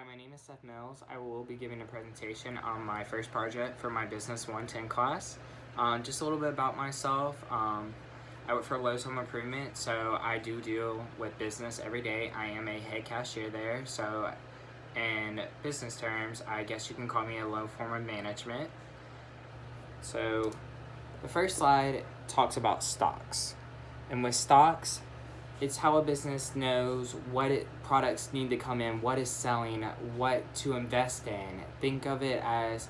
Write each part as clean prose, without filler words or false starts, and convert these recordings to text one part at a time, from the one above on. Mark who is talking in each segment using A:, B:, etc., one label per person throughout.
A: Hi, my name is Seth Mills. I will be giving a presentation on my first project for my Business 110 class. Just a little bit about myself. I work for Lowe's Home Improvement, so I do deal with business every day. I am a head cashier there, so in business terms, I guess you can call me a low form of management. So the first slide talks about stocks. And with stocks, it's how a business knows what products need to come in, what is selling, what to invest in. Think of it as,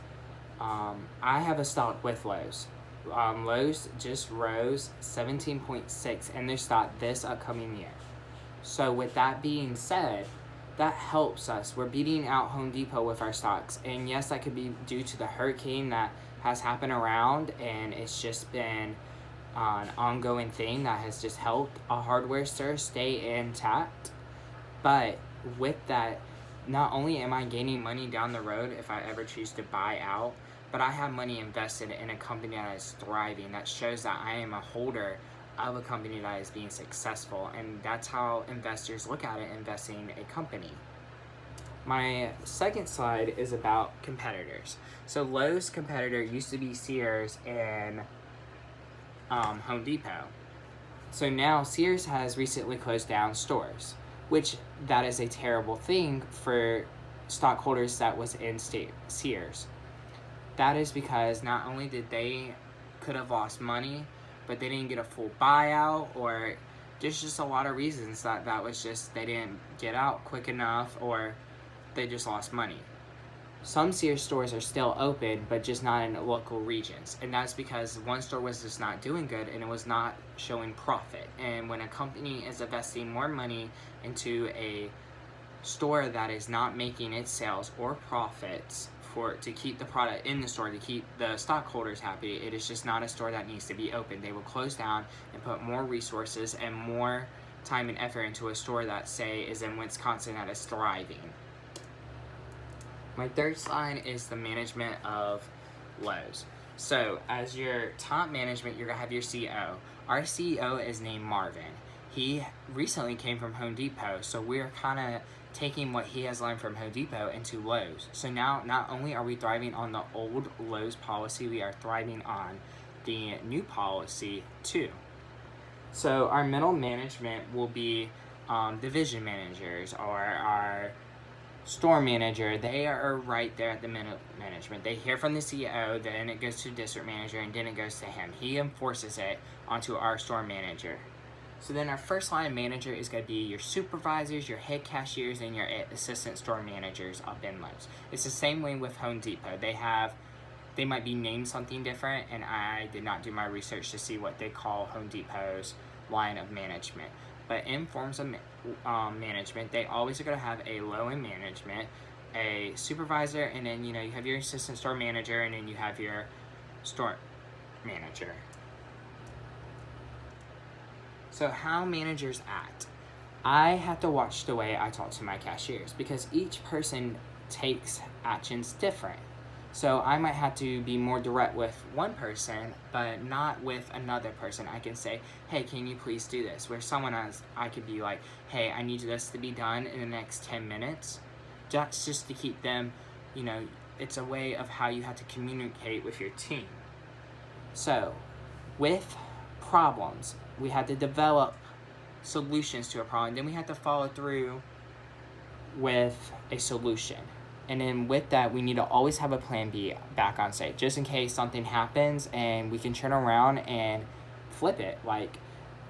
A: I have a stock with Lowe's. Lowe's just rose 17.6 in their stock this upcoming year. So with that being said, that helps us. We're beating out Home Depot with our stocks. And yes, that could be due to the hurricane that has happened around, and it's just been an ongoing thing that has just helped a hardware store stay intact. But with that, not only am I gaining money down the road if I ever choose to buy out, but I have money invested in a company that is thriving. That shows that I am a holder of a company that is being successful, and that's how investors look at it, investing in a company. My second slide is about competitors. So Lowe's competitor used to be Sears and Home Depot. So now Sears has recently closed down stores, which that is a terrible thing for stockholders that was in Sears. That is because not only did they could have lost money, but they didn't get a full buyout, or there's just a lot of reasons that was just they didn't get out quick enough, or they just lost money. Some Sears stores are still open, but just not in local regions. And that's because one store was just not doing good and it was not showing profit. And when a company is investing more money into a store that is not making its sales or profits to keep the product in the store, to keep the stockholders happy, it is just not a store that needs to be open. They will close down and put more resources and more time and effort into a store that, say, is in Wisconsin that is thriving. My third slide is the management of Lowe's. So as your top management, you're going to have your CEO. Our CEO is named Marvin. He recently came from Home Depot, so we're kind of taking what he has learned from Home Depot into Lowe's. So now not only are we thriving on the old Lowe's policy, we are thriving on the new policy too. So our middle management will be division managers, or our store manager. They are right there at the middle management. They hear from the CEO, then it goes to district manager, and then it goes to him. He enforces it onto our store manager. So then our first line manager is going to be your supervisors, your head cashiers, and your assistant store managers up in Lowe's. It's the same way with Home Depot. They might be named something different, and I did not do my research to see what they call Home Depot's line of management. But in forms of management, they always are going to have a low-end management, a supervisor, and then you have your assistant store manager, and then you have your store manager. So how managers act. I have to watch the way I talk to my cashiers, because each person takes actions different. So I might have to be more direct with one person, but not with another person. I can say, hey, can you please do this? Where someone else, I could be like, hey, I need this to be done in the next 10 minutes. That's just to keep them, it's a way of how you have to communicate with your team. So with problems, we had to develop solutions to a problem. Then we had to follow through with a solution. And then with that, we need to always have a plan B back on site, just in case something happens and we can turn around and flip it. Like,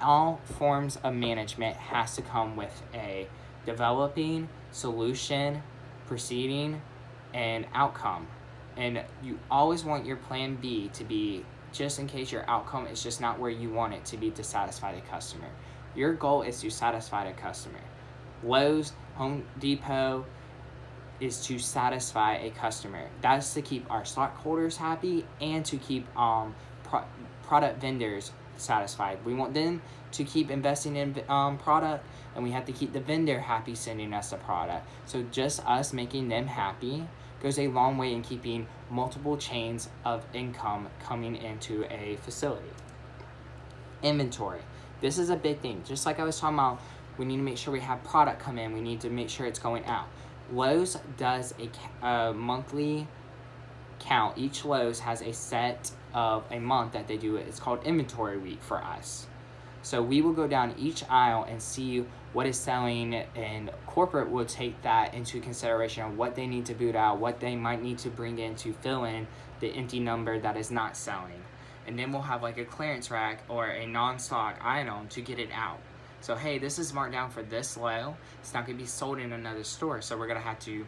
A: all forms of management has to come with a developing, solution, proceeding, and outcome. And you always want your plan B to be just in case your outcome is just not where you want it to be to satisfy the customer. Your goal is to satisfy the customer. Lowe's, Home Depot, is to satisfy a customer. That's to keep our stockholders happy and to keep product vendors satisfied. We want them to keep investing in product, and we have to keep the vendor happy sending us the product. So just us making them happy goes a long way in keeping multiple chains of income coming into a facility. Inventory. This is a big thing. Just like I was talking about, we need to make sure we have product come in. We need to make sure it's going out. Lowe's does a monthly count. Each Lowe's has a set of a month that they do it. It's called inventory week for us. So we will go down each aisle and see what is selling, and corporate will take that into consideration of what they need to boot out, what they might need to bring in to fill in the empty number that is not selling. And then we'll have like a clearance rack or a non-stock item to get it out. So hey, this is marked down for this low. It's not gonna be sold in another store, so we're gonna have to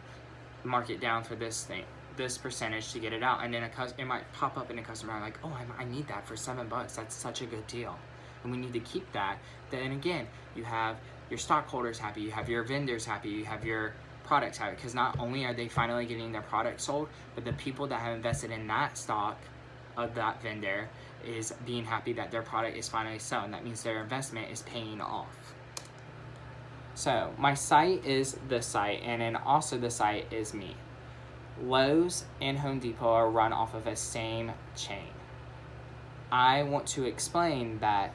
A: mark it down for this percentage to get it out. And then it might pop up in a customer like, oh, I need that for $7. That's such a good deal, and we need to keep that. Then again, you have your stockholders happy, you have your vendors happy, you have your products happy, because not only are they finally getting their product sold, but the people that have invested in that stock of that vendor is being happy that their product is finally selling. That means their investment is paying off. So my site is this site, and then also the site is me. Lowe's and Home Depot are run off of a same chain. I want to explain that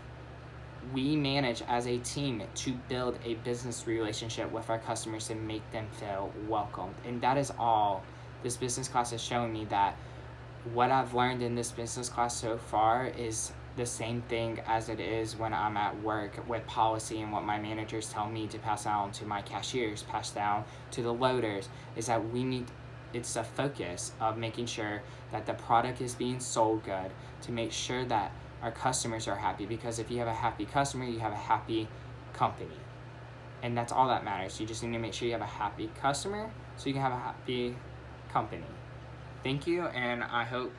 A: we manage as a team to build a business relationship with our customers and make them feel welcomed. And that is all this business class is showing me, that what I've learned in this business class so far is the same thing as it is when I'm at work with policy, and what my managers tell me to pass down to my cashiers, pass down to the loaders, is that it's a focus of making sure that the product is being sold good, to make sure that our customers are happy, because if you have a happy customer, you have a happy company. And that's all that matters. You just need to make sure you have a happy customer so you can have a happy company. Thank you, and I hope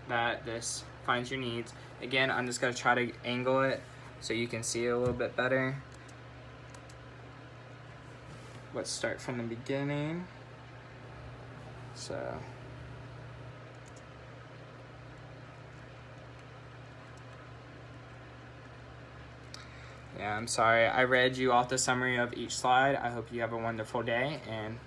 A: that this finds your needs. Again, I'm just going to try to angle it so you can see it a little bit better. Let's start from the beginning. So yeah, I'm sorry. I read you off the summary of each slide. I hope you have a wonderful day, and